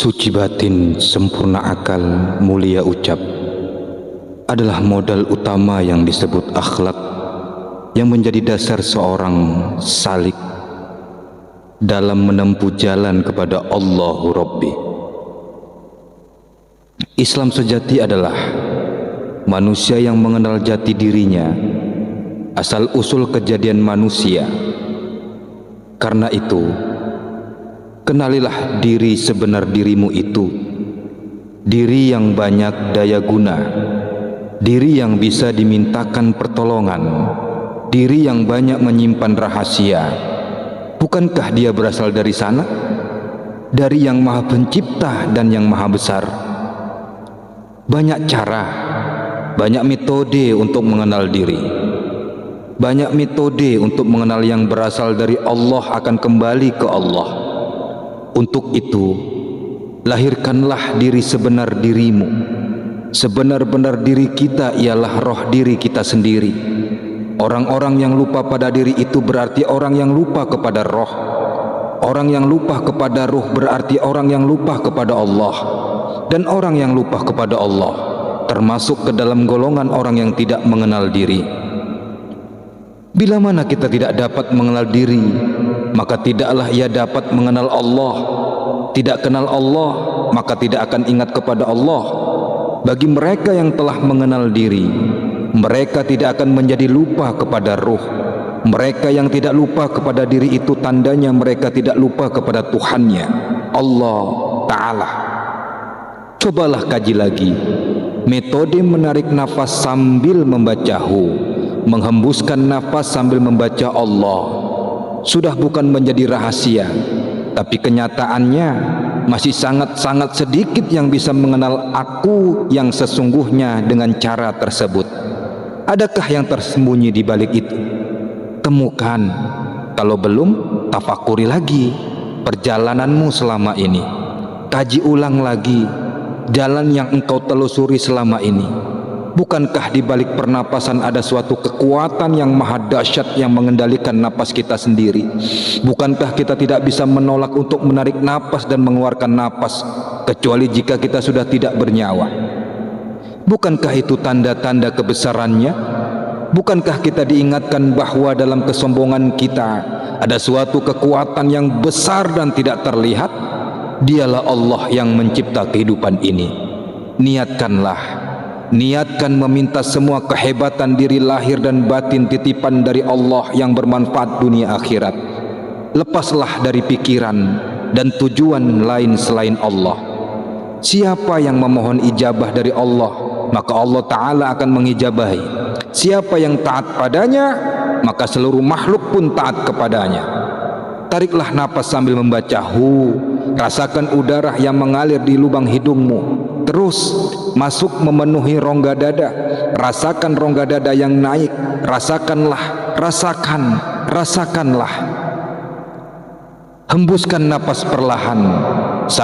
Suci batin, sempurna akal, mulia ucap adalah modal utama yang disebut akhlak, yang menjadi dasar seorang salik dalam menempuh jalan kepada Allahu Rabbi. Islam sejati adalah manusia yang mengenal jati dirinya, asal usul kejadian manusia. Karena itu, kenalilah diri sebenar dirimu itu, diri yang banyak daya guna, diri yang bisa dimintakan pertolongan, diri yang banyak menyimpan rahasia. Bukankah dia berasal dari sana? Dari yang maha pencipta dan yang maha besar. Banyak cara, banyak metode untuk mengenal diri. Banyak metode untuk mengenal yang berasal dari Allah akan kembali ke Allah. Untuk itu, lahirkanlah diri sebenar dirimu. Sebenar-benar diri kita ialah roh diri kita sendiri. Orang-orang yang lupa pada diri itu berarti orang yang lupa kepada roh. Orang yang lupa kepada ruh berarti orang yang lupa kepada Allah. Dan orang yang lupa kepada Allah termasuk ke dalam golongan orang yang tidak mengenal diri. Bila mana kita tidak dapat mengenal diri, maka tidaklah ia dapat mengenal Allah. Tidak kenal Allah, maka tidak akan ingat kepada Allah. Bagi mereka yang telah mengenal diri, mereka tidak akan menjadi lupa kepada ruh. Mereka yang tidak lupa kepada diri itu tandanya mereka tidak lupa kepada Tuhannya, Allah Ta'ala. Cobalah kaji lagi metode menarik nafas sambil membaca hu, menghembuskan nafas sambil membaca Allah. Sudah bukan menjadi rahasia, tapi kenyataannya masih sangat-sangat sedikit yang bisa mengenal aku yang sesungguhnya dengan cara tersebut. Adakah yang tersembunyi di balik itu? Temukan. Kalau belum, tafakuri lagi perjalananmu selama ini. Kaji ulang lagi jalan yang engkau telusuri selama ini. Bukankah di balik pernapasan ada suatu kekuatan yang maha dahsyat yang mengendalikan napas kita sendiri? Bukankah kita tidak bisa menolak untuk menarik napas dan mengeluarkan napas kecuali jika kita sudah tidak bernyawa? Bukankah itu tanda-tanda kebesarannya? Bukankah kita diingatkan bahwa dalam kesombongan kita ada suatu kekuatan yang besar dan tidak terlihat? Dialah Allah yang mencipta kehidupan ini. Niatkan meminta semua kehebatan diri lahir dan batin titipan dari Allah yang bermanfaat dunia akhirat. Lepaslah dari pikiran dan tujuan lain selain Allah. Siapa yang memohon ijabah dari Allah, maka Allah Ta'ala akan mengijabahi. Siapa yang taat padanya, maka seluruh makhluk pun taat kepadanya. Tariklah napas sambil membaca hu. Rasakan udara yang mengalir di lubang hidungmu, terus masuk memenuhi rongga dada. Rasakan rongga dada yang naik. Rasakanlah. Hembuskan napas perlahan.